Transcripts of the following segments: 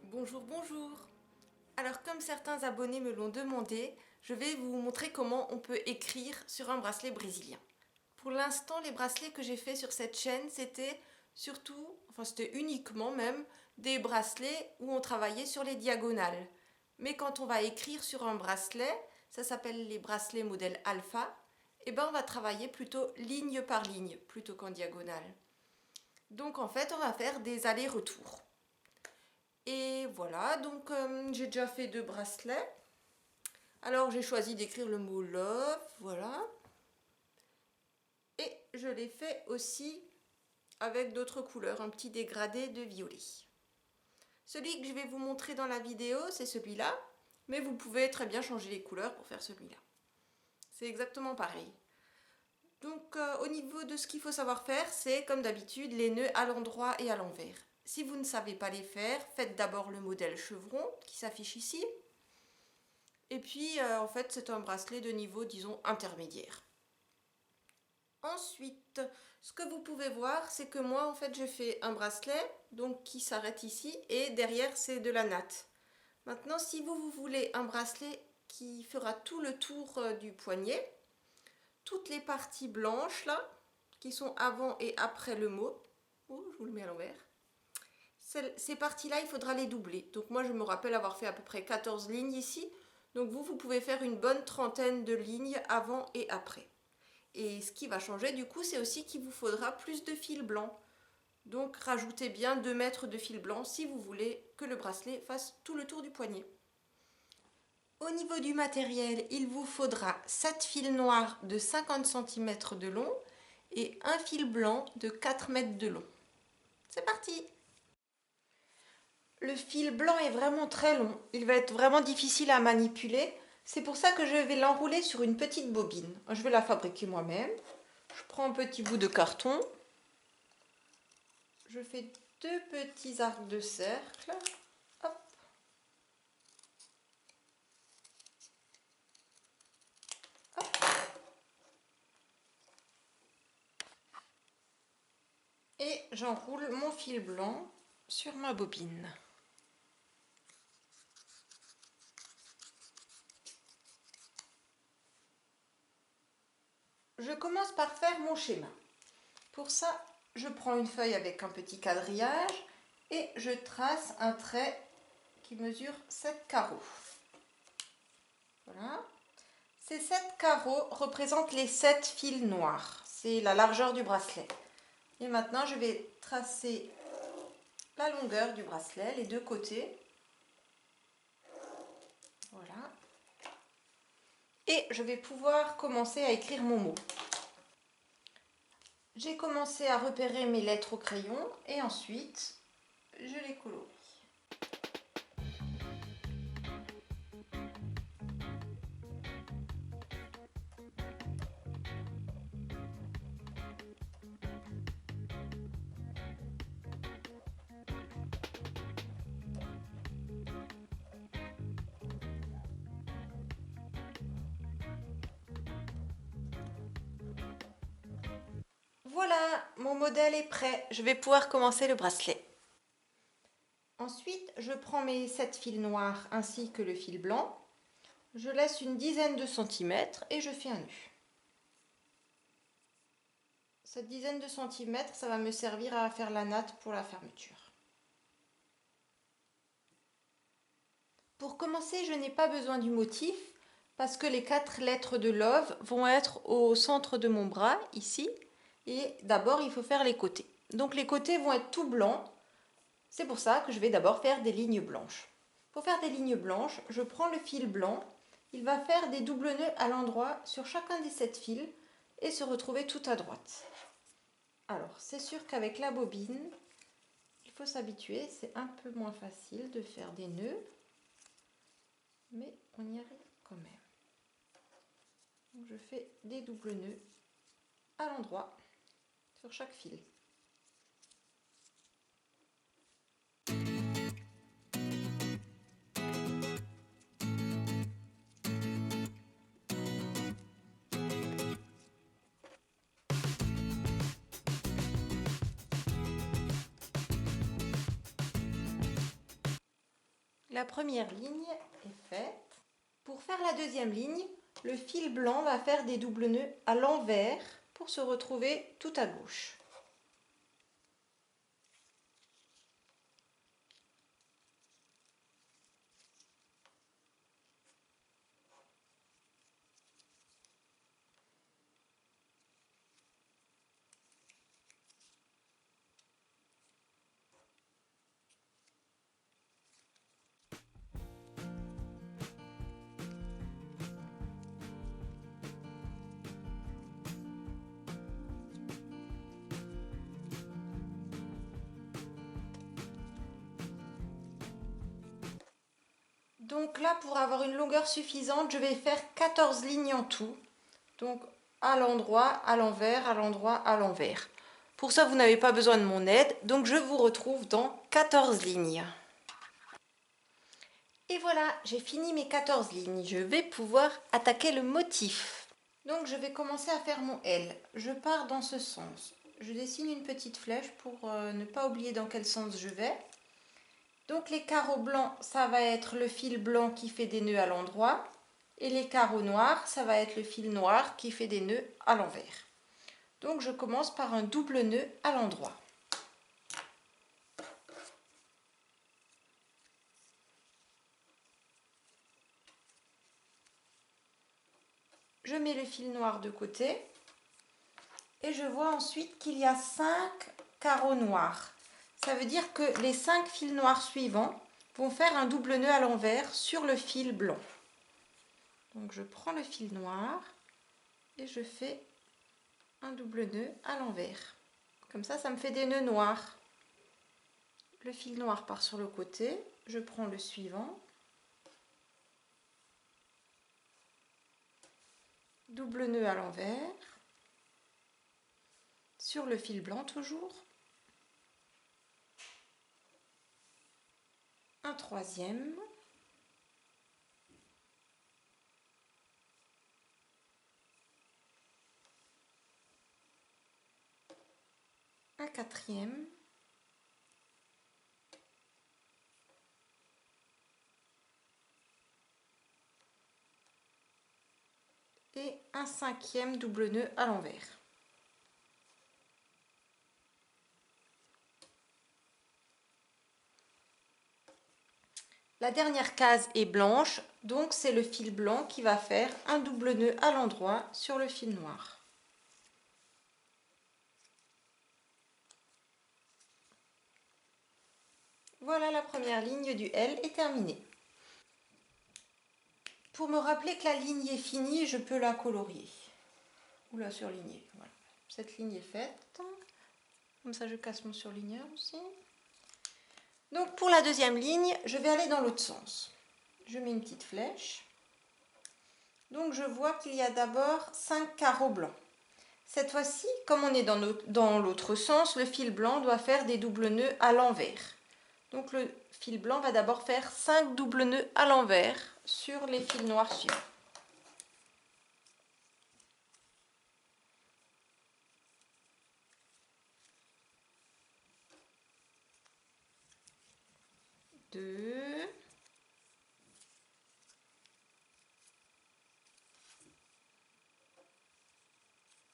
Bonjour, bonjour. Alors comme certains abonnés me l'ont demandé, je vais vous montrer comment on peut écrire sur un bracelet brésilien. Pour l'instant, les bracelets que j'ai fait sur cette chaîne, c'était uniquement même des bracelets où on travaillait sur les diagonales. Mais quand on va écrire sur un bracelet, ça s'appelle les bracelets modèle alpha, et ben on va travailler plutôt ligne par ligne plutôt qu'en diagonale. Donc en fait, on va faire des allers-retours. Et voilà, donc j'ai déjà fait 2 bracelets. Alors j'ai choisi d'écrire le mot love, voilà. Et je l'ai fait aussi avec d'autres couleurs, un petit dégradé de violet. Celui que je vais vous montrer dans la vidéo, c'est celui-là, mais vous pouvez très bien changer les couleurs pour faire celui-là. C'est exactement pareil. Donc au niveau de ce qu'il faut savoir faire, c'est comme d'habitude les nœuds à l'endroit et à l'envers. Si vous ne savez pas les faire, faites d'abord le modèle chevron qui s'affiche ici. Et puis en fait c'est un bracelet de niveau disons intermédiaire. Ensuite, ce que vous pouvez voir, c'est que moi en fait j'ai fait un bracelet donc qui s'arrête ici et derrière c'est de la natte. Maintenant si vous voulez un bracelet qui fera tout le tour du poignet, toutes les parties blanches là, qui sont avant et après le mot, je vous le mets à l'envers, ces parties-là, il faudra les doubler. Donc moi, je me rappelle avoir fait à peu près 14 lignes ici. Donc vous pouvez faire une bonne trentaine de lignes avant et après. Et ce qui va changer du coup, c'est aussi qu'il vous faudra plus de fil blanc. Donc rajoutez bien 2 mètres de fil blanc si vous voulez que le bracelet fasse tout le tour du poignet. Au niveau du matériel, il vous faudra 7 fils noirs de 50 cm de long et un fil blanc de 4 mètres de long. C'est parti! Le fil blanc est vraiment très long, il va être vraiment difficile à manipuler. C'est pour ça que je vais l'enrouler sur une petite bobine. Je vais la fabriquer moi-même. Je prends un petit bout de carton. Je fais 2 petits arcs de cercle. Hop. Hop. Et j'enroule mon fil blanc sur ma bobine. Je commence par faire mon schéma. Pour ça, je prends une feuille avec un petit quadrillage et je trace un trait qui mesure 7 carreaux. Voilà. Ces 7 carreaux représentent les 7 fils noirs. C'est la largeur du bracelet. Et maintenant, je vais tracer la longueur du bracelet, les 2 côtés. Voilà. Et je vais pouvoir commencer à écrire mon mot. J'ai commencé à repérer mes lettres au crayon et ensuite, je les colorie. Voilà, mon modèle est prêt. Je vais pouvoir commencer le bracelet. Ensuite, je prends mes 7 fils noirs ainsi que le fil blanc. Je laisse une dizaine de centimètres et je fais un nœud. Cette dizaine de centimètres, ça va me servir à faire la natte pour la fermeture. Pour commencer, je n'ai pas besoin du motif parce que les 4 lettres de love vont être au centre de mon bras, ici. Et d'abord, il faut faire les côtés. Donc les côtés vont être tout blancs. C'est pour ça que je vais d'abord faire des lignes blanches. Pour faire des lignes blanches, je prends le fil blanc. Il va faire des doubles nœuds à l'endroit sur chacun des 7 fils et se retrouver tout à droite. Alors, c'est sûr qu'avec la bobine, il faut s'habituer. C'est un peu moins facile de faire des nœuds, mais on y arrive quand même. Donc, je fais des doubles nœuds à l'endroit sur chaque fil. La première ligne est faite. Pour faire la deuxième ligne, le fil blanc va faire des doubles nœuds à l'envers pour se retrouver tout à gauche. Donc là, pour avoir une longueur suffisante, je vais faire 14 lignes en tout. Donc à l'endroit, à l'envers, à l'endroit, à l'envers. Pour ça, vous n'avez pas besoin de mon aide, donc je vous retrouve dans 14 lignes. Et voilà, j'ai fini mes 14 lignes. Je vais pouvoir attaquer le motif. Donc je vais commencer à faire mon L. Je pars dans ce sens. Je dessine une petite flèche pour ne pas oublier dans quel sens je vais. Donc les carreaux blancs, ça va être le fil blanc qui fait des nœuds à l'endroit. Et les carreaux noirs, ça va être le fil noir qui fait des nœuds à l'envers. Donc je commence par un double nœud à l'endroit. Je mets le fil noir de côté. Et je vois ensuite qu'il y a 5 carreaux noirs. Ça veut dire que les 5 fils noirs suivants vont faire un double nœud à l'envers sur le fil blanc. Donc je prends le fil noir et je fais un double nœud à l'envers. Comme ça me fait des nœuds noirs. Le fil noir part sur le côté, je prends le suivant. Double nœud à l'envers. Sur le fil blanc toujours. Un troisième. Un quatrième. Et un cinquième double nœud à l'envers. La dernière case est blanche, donc c'est le fil blanc qui va faire un double nœud à l'endroit sur le fil noir. Voilà, la première ligne du L est terminée. Pour me rappeler que la ligne est finie, je peux la colorier ou la surligner. Voilà. Cette ligne est faite. Comme ça, je casse mon surligneur aussi. Donc pour la deuxième ligne, je vais aller dans l'autre sens. Je mets une petite flèche. Donc je vois qu'il y a d'abord 5 carreaux blancs. Cette fois-ci, comme on est dans l'autre sens, le fil blanc doit faire des doubles nœuds à l'envers. Donc le fil blanc va d'abord faire 5 doubles nœuds à l'envers sur les fils noirs suivants. Deux.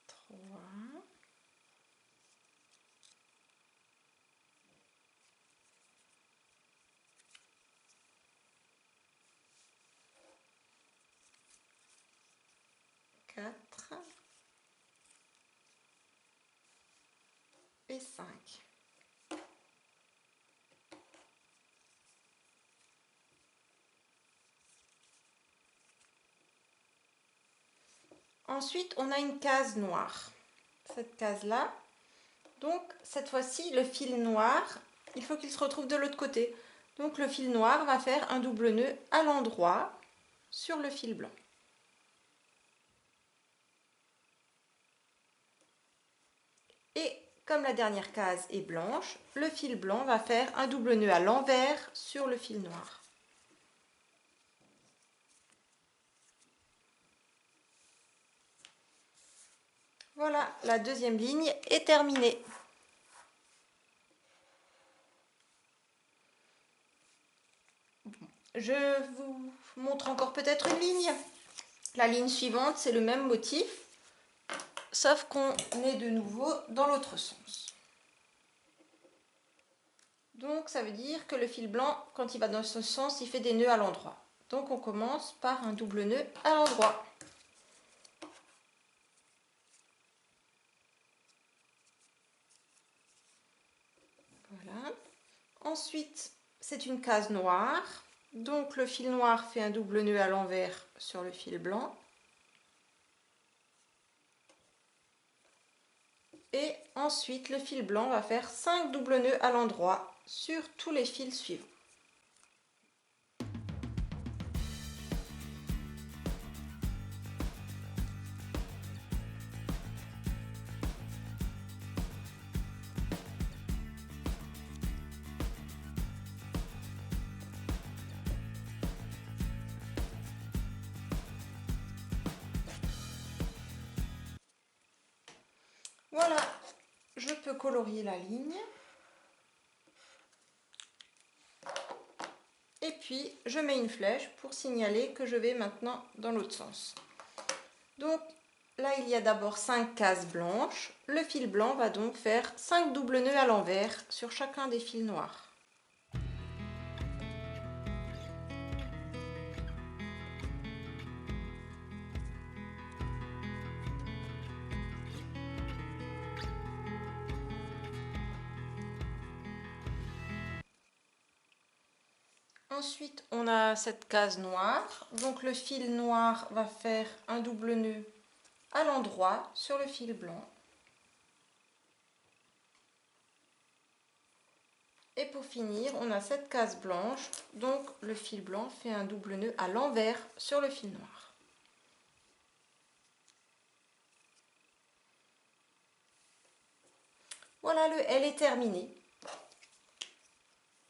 Trois. Quatre. Et 5. Ensuite, on a une case noire. Cette case-là. Donc, cette fois-ci, le fil noir, il faut qu'il se retrouve de l'autre côté. Donc, le fil noir va faire un double nœud à l'endroit sur le fil blanc. Et comme la dernière case est blanche, le fil blanc va faire un double nœud à l'envers sur le fil noir. Voilà, la deuxième ligne est terminée. Je vous montre encore peut-être une ligne. La ligne suivante, c'est le même motif, sauf qu'on est de nouveau dans l'autre sens. Donc ça veut dire que le fil blanc, quand il va dans ce sens, il fait des nœuds à l'endroit. Donc on commence par un double nœud à l'endroit. Voilà. Ensuite, c'est une case noire. Donc le fil noir fait un double nœud à l'envers sur le fil blanc. Et ensuite, le fil blanc va faire 5 doubles nœuds à l'endroit sur tous les fils suivants. Voilà, je peux colorier la ligne. Et puis, je mets une flèche pour signaler que je vais maintenant dans l'autre sens. Donc, là, il y a d'abord 5 cases blanches. Le fil blanc va donc faire 5 doubles nœuds à l'envers sur chacun des fils noirs. Ensuite, on a cette case noire. Donc, le fil noir va faire un double nœud à l'endroit sur le fil blanc. Et pour finir, on a cette case blanche. Donc, le fil blanc fait un double nœud à l'envers sur le fil noir. Voilà, le L est terminé.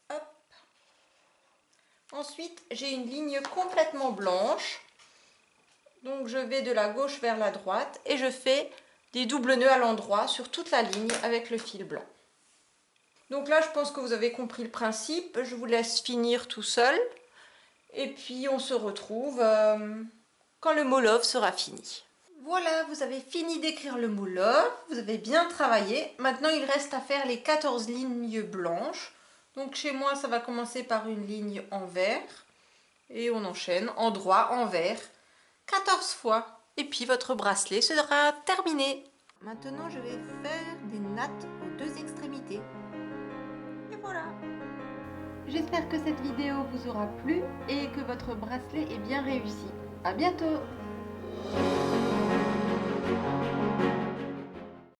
Hop. Ensuite, j'ai une ligne complètement blanche. Donc, je vais de la gauche vers la droite et je fais des doubles nœuds à l'endroit sur toute la ligne avec le fil blanc. Donc là, je pense que vous avez compris le principe. Je vous laisse finir tout seul. Et puis, on se retrouve quand le mot love sera fini. Voilà, vous avez fini d'écrire le mot love. Vous avez bien travaillé. Maintenant, il reste à faire les 14 lignes blanches. Donc chez moi, ça va commencer par une ligne en vert. Et on enchaîne en droit, en vert, 14 fois. Et puis votre bracelet sera terminé. Maintenant, je vais faire des nattes aux deux extrémités. Et voilà. J'espère que cette vidéo vous aura plu et que votre bracelet est bien réussi. À bientôt!